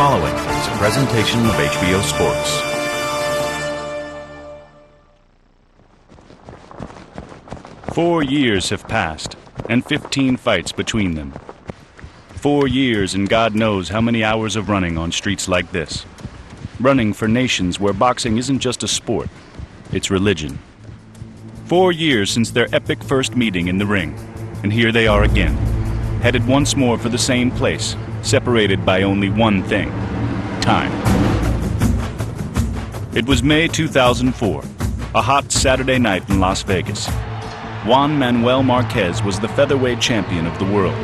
following is a presentation of HBO Sports. Four years have passed, and 15 fights between them. 4 years and God knows how many hours of running on streets like this. Running for nations where boxing isn't just a sport, it's religion. 4 years since their epic first meeting in the ring, and here they are again, headed once more for the same place, separated by only one thing: time. It was May 2004, a hot Saturday night in Las Vegas. Juan Manuel Marquez was the featherweight champion of the world,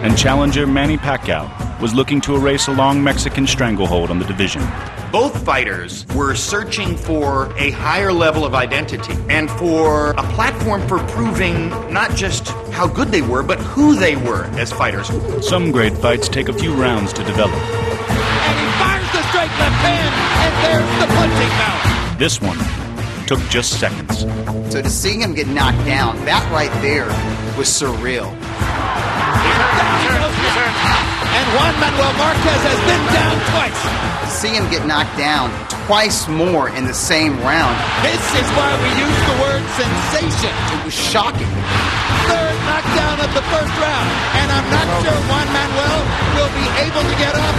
and challenger Manny Pacquiao was looking to erase a long Mexican stranglehold on the division. Both fighters were searching for a higher level of identity and for a platform for proving not just how good they were, but who they were as fighters. Some great fights take a few rounds to develop. And he fires the straight left hand, and there's the punching power. This one took just seconds. So to see him get knocked down, that right there was surreal. And Juan Manuel Marquez has been down twice. To see him get knocked down twice more in the same round. This is why we use the word sensation. It was shocking. Third knockdown of the first round, and I'm not sure Juan Manuel will be able to get up.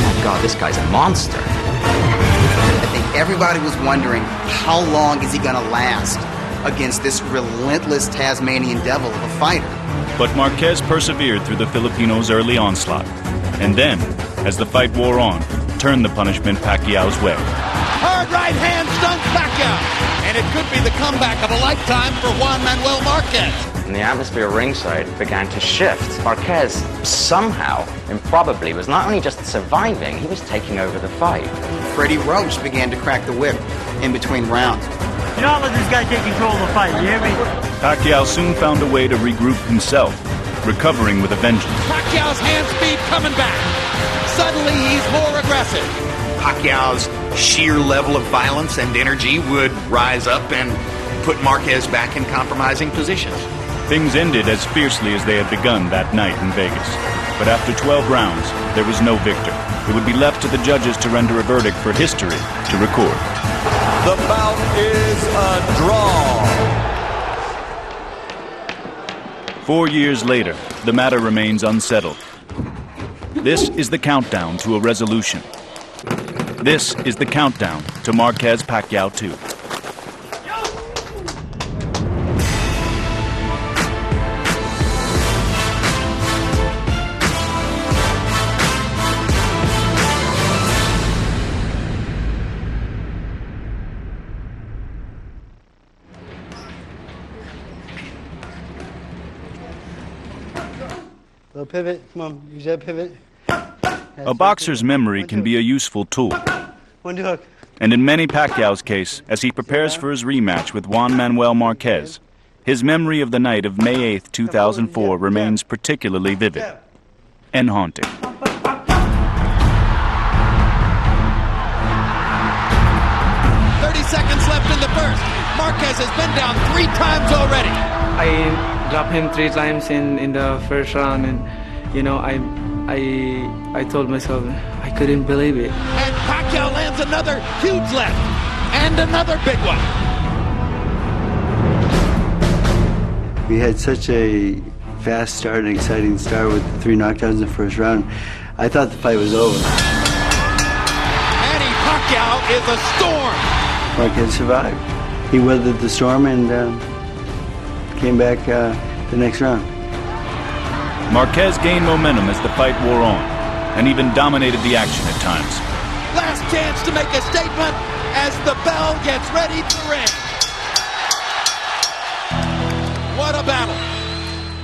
Oh God, this guy's a monster. I think everybody was wondering, how long is he going to last against this relentless Tasmanian devil of a fighter? But Marquez persevered through the Filipinos' early onslaught, and then, as the fight wore on, turned the punishment Pacquiao's way. Hard right hand stuns Pacquiao, and it could be the comeback of a lifetime for Juan Manuel Marquez. And the atmosphere ringside began to shift. Marquez somehow, improbably, was not only just surviving, he was taking over the fight. Freddie Roach began to crack the whip in between rounds. You don't let this guy take control of the fight, you hear me? Pacquiao soon found a way to regroup himself, recovering with a vengeance. Pacquiao's hand speed coming back. Suddenly he's more aggressive. Pacquiao's sheer level of violence and energy would rise up and put Marquez back in compromising positions. Things ended as fiercely as they had begun that night in Vegas. But after 12 rounds, there was no victor. It would be left to the judges to render a verdict for history to record. The bout is a draw. 4 years later, the matter remains unsettled. This is the countdown to a resolution. This is the countdown to Marquez Pacquiao 2. Little pivot, come on, use that pivot. A boxer's memory can be a useful tool. One hook. And in Manny Pacquiao's case, as he prepares for his rematch with Juan Manuel Marquez, his memory of the night of May 8th, 2004 remains particularly vivid and haunting. 30 seconds left in the first. Marquez has been down 3 times already. I dropped him 3 times in the first round, and you know, I told myself I couldn't believe it. And Pacquiao lands another huge left and another big one. We had such a fast start and exciting start with 3 knockdowns in the first round. I thought the fight was over. Manny Pacquiao is a storm. Marquez survived. He weathered the storm and came back the next round. Marquez gained momentum as the fight wore on, and even dominated the action at times. Last chance to make a statement as the bell gets ready to ring. What a battle.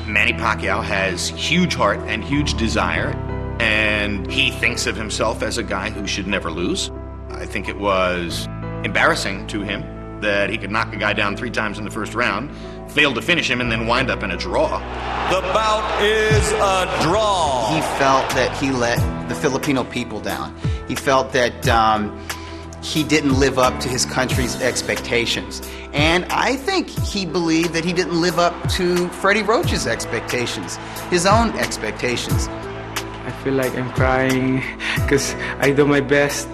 Manny Pacquiao has huge heart and huge desire, and he thinks of himself as a guy who should never lose. I think it was embarrassing to him that he could knock a guy down 3 times in the first round, fail to finish him, and then wind up in a draw. The bout is a draw. He felt that he let the Filipino people down. He felt that he didn't live up to his country's expectations. And I think he believed that he didn't live up to Freddie Roach's expectations, his own expectations. I feel like I'm crying because I do my best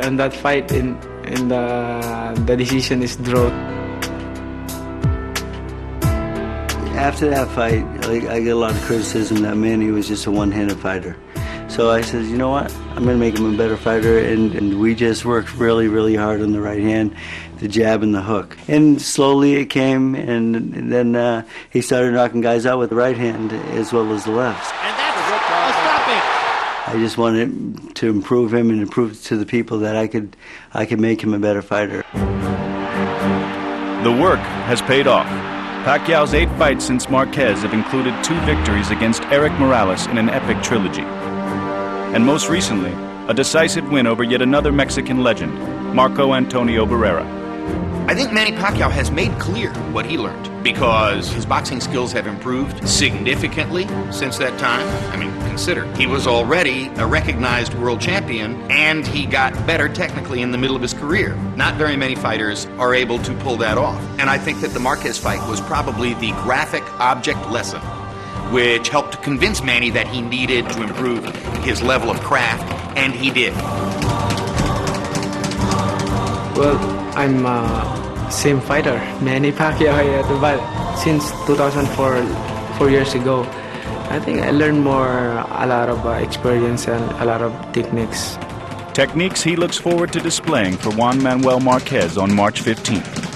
in that fight, and the decision is draw. After that fight, I get a lot of criticism that Manny was just a one-handed fighter. So I said, you know what, I'm going to make him a better fighter, and we just worked really, really hard on the right hand, the jab and the hook. And slowly it came, and then he started knocking guys out with the right hand as well as the left. And that's a stopping. I just wanted to improve him and improve to the people that I could make him a better fighter. The work has paid off. Pacquiao's 8 fights since Marquez have included 2 victories against Eric Morales in an epic trilogy. And most recently, a decisive win over yet another Mexican legend, Marco Antonio Barrera. I think Manny Pacquiao has made clear what he learned because his boxing skills have improved significantly since that time. I mean, consider, he was already a recognized world champion and he got better technically in the middle of his career. Not very many fighters are able to pull that off. And I think that the Marquez fight was probably the graphic object lesson which helped to convince Manny that he needed to improve his level of craft, and he did. Well, I'm same fighter, Manny Pacquiao, but since 2004, 4 years ago, I think I learned a lot of experience and a lot of techniques. Techniques he looks forward to displaying for Juan Manuel Marquez on March 15th.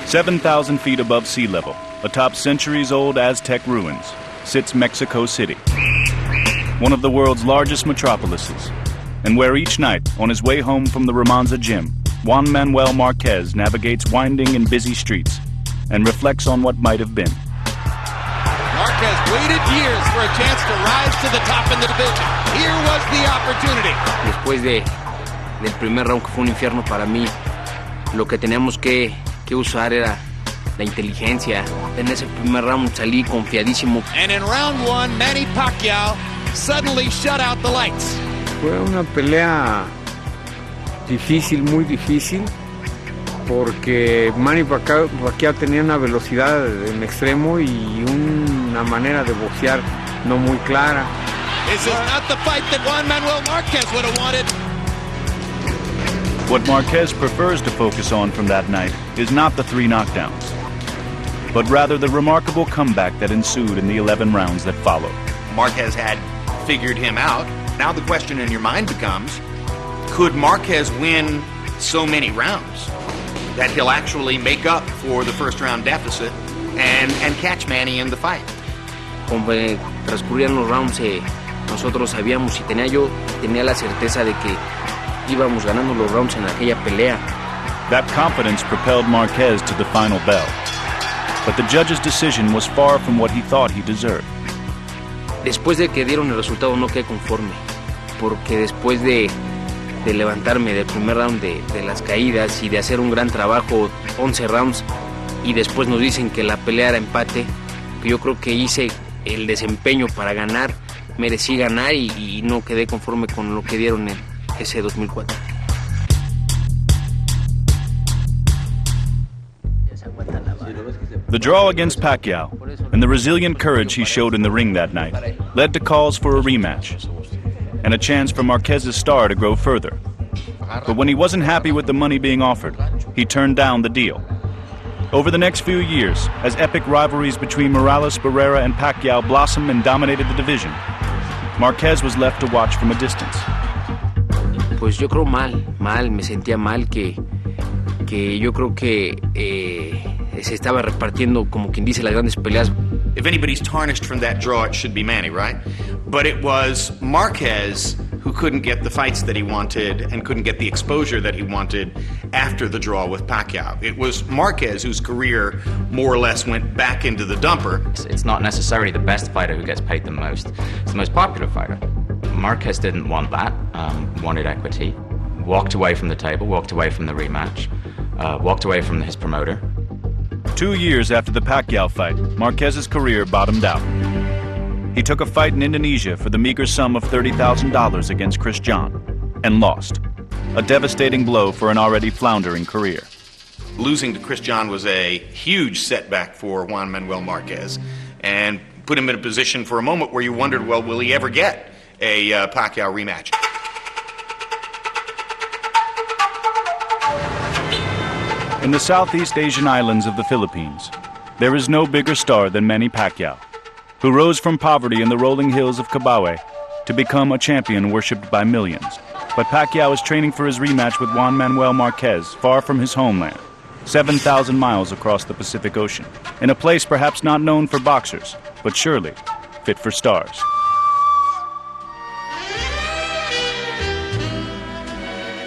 7,000 feet above sea level, atop centuries-old Aztec ruins, sits Mexico City, one of the world's largest metropolises, and where each night, on his way home from the Romanza gym, Juan Manuel Marquez navigates winding and busy streets and reflects on what might have been. Marquez waited years for a chance to rise to the top in the division. Here was the opportunity. Después del primer round, que fue un infierno para mí, lo que teníamos que usar era la inteligencia. En ese primer round salí confiadísimo. And in round 1, Manny Pacquiao suddenly shut out the lights. Fue una pelea difícil, muy difícil, porque Manny Pacquiao tenía una velocidad en extremo y una manera de boxear no muy clara. This is not the fight that Juan Manuel Marquez would have wanted. What Marquez prefers to focus on from that night is not the 3 knockdowns, but rather the remarkable comeback that ensued in the 11 rounds that followed. Marquez had figured him out. Now the question in your mind becomes, could Marquez win so many rounds that he'll actually make up for the first round deficit and catch Manny in the fight? Conforme transcurrían los rounds, nosotros sabíamos y tenía la certeza de que íbamos ganando los rounds en aquella pelea. That confidence propelled Marquez to the final bell, but the judge's decision was far from what he thought he deserved. Después de que dieron el resultado no quedé conforme, porque después de levantarme del primer round de las caídas y de hacer un gran trabajo, 11 rounds, y después nos dicen que la pelea era empate, que yo creo que hice el desempeño para ganar, merecí ganar y no quedé conforme con lo que dieron en ese 2004. The draw against Pacquiao and the resilient courage he showed in the ring that night led to calls for a rematch and a chance for Marquez's star to grow further. But when he wasn't happy with the money being offered, he turned down the deal. Over the next few years, as epic rivalries between Morales, Barrera, and Pacquiao blossomed and dominated the division, Marquez was left to watch from a distance. Pues yo creo me sentía mal que yo creo que se estaba repartiendo, como quien dice, las grandes peleas. If anybody's tarnished from that draw, it should be Manny, right? But it was Marquez who couldn't get the fights that he wanted and couldn't get the exposure that he wanted after the draw with Pacquiao. It was Marquez whose career more or less went back into the dumper. It's not necessarily the best fighter who gets paid the most. It's the most popular fighter. Marquez didn't want that, wanted equity, walked away from the table, walked away from the rematch, walked away from his promoter. 2 years after the Pacquiao fight, Marquez's career bottomed out. He took a fight in Indonesia for the meager sum of $30,000 against Chris John and lost, a devastating blow for an already floundering career. Losing to Chris John was a huge setback for Juan Manuel Marquez, and put him in a position for a moment where you wondered, well, will he ever get a Pacquiao rematch? In the Southeast Asian islands of the Philippines, there is no bigger star than Manny Pacquiao, who rose from poverty in the rolling hills of Cavite to become a champion worshipped by millions. But Pacquiao is training for his rematch with Juan Manuel Marquez far from his homeland, 7,000 miles across the Pacific Ocean, in a place perhaps not known for boxers, but surely fit for stars.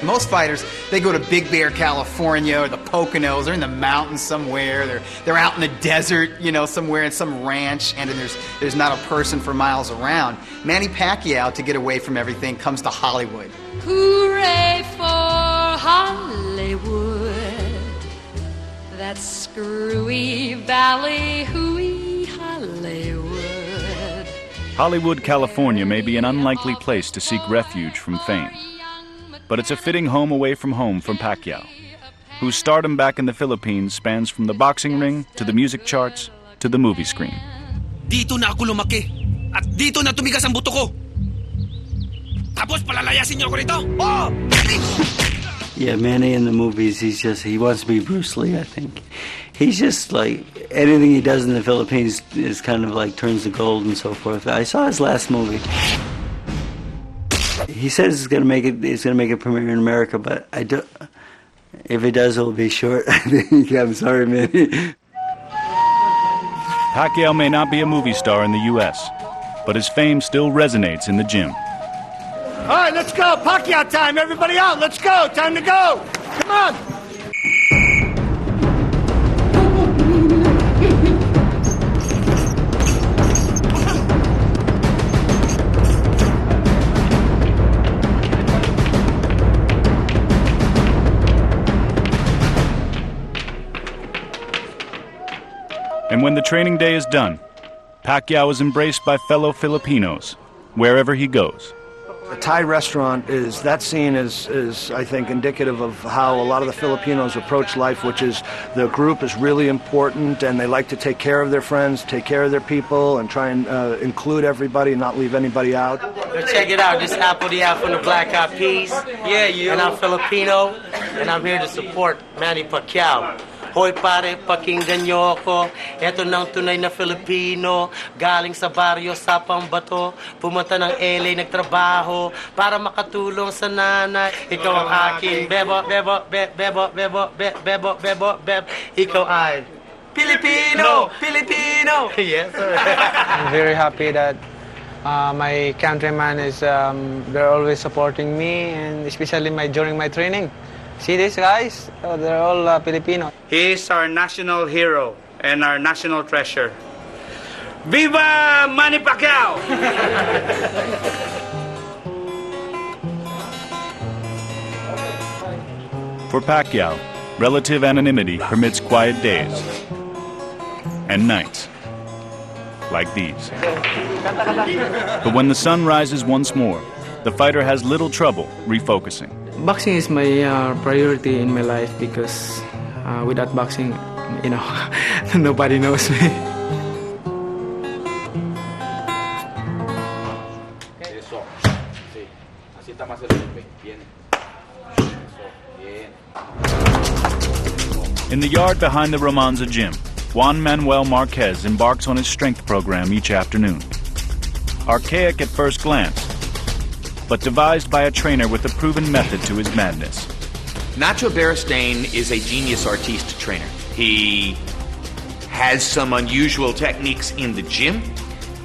Most fighters, they go to Big Bear, California, or the Poconos, or in the mountains somewhere. They're out in the desert, you know, somewhere in some ranch, and then there's not a person for miles around. Manny Pacquiao, to get away from everything, comes to Hollywood. Hooray for Hollywood, that screwy valley, hooey Hollywood. Hollywood, California may be an unlikely place to seek refuge from fame. But it's a fitting home away from home for Pacquiao, whose stardom back in the Philippines spans from the boxing ring to the music charts to the movie screen. Dito na ako lumaki at dito na tumigas ang buto ko. Tapos palalayasin niyo ako rito? Oh! Yeah, Manny in the movies, he wants to be Bruce Lee, I think. He's just like, anything he does in the Philippines is kind of like turns to gold and so forth. I saw his last movie. He says it's gonna make it premiere in America, but if it does, it'll be short. I think. I'm sorry, Manny. Pacquiao may not be a movie star in the U.S., but his fame still resonates in the gym. All right, let's go. Pacquiao time. Everybody out. Let's go. Time to go. Come on. And when the training day is done, Pacquiao is embraced by fellow Filipinos wherever he goes. The Thai restaurant that scene is I think indicative of how a lot of the Filipinos approach life, which is the group is really important and they like to take care of their friends, take care of their people, and try and include everybody and not leave anybody out. Check it out, this Apple the out from the Black Eyed Peas. Yeah, you. And I'm Filipino, and I'm here to support Manny Pacquiao. Hoy pare, pakinggan nyo ako. Eto ng tunay na Filipino. Galing sa baryo sa Pambato. Pumunta ng LA, nagtrabaho para makatulong sa nanay. Ikaw ang aking bebo, bebo, bebo, bebo, bebo, bebo, bebo. Ikaw ay Filipino! Filipino! Yes, sir. I'm very happy that my countrymen they're always supporting me, and especially during my training. See these guys? Oh, they're all Filipino. He is our national hero and our national treasure. Viva Manny Pacquiao! For Pacquiao, relative anonymity permits quiet days and nights like these. But when the sun rises once more, the fighter has little trouble refocusing. Boxing is my priority in my life because without boxing, you know, nobody knows me. In the yard behind the Romanza gym, Juan Manuel Marquez embarks on his strength program each afternoon. Archaic at first glance, but devised by a trainer with a proven method to his madness. Nacho Beristain is a genius artiste trainer. He has some unusual techniques in the gym.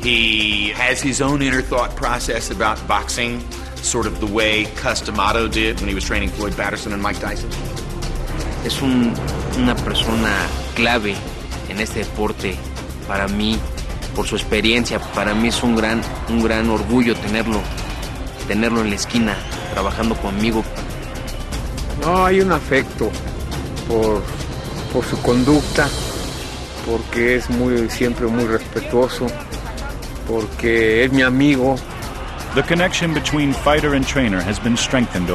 He has his own inner thought process about boxing, sort of the way Customado did when he was training Floyd Patterson and Mike Tyson. Es una persona clave en este deporte para mí, por su experiencia. Para mí es un gran orgullo tenerlo en la esquina, trabajando conmigo. No, hay un afecto por su conducta, porque es siempre muy respetuoso, porque es mi amigo. The connection between fighter and trainer has been strengthened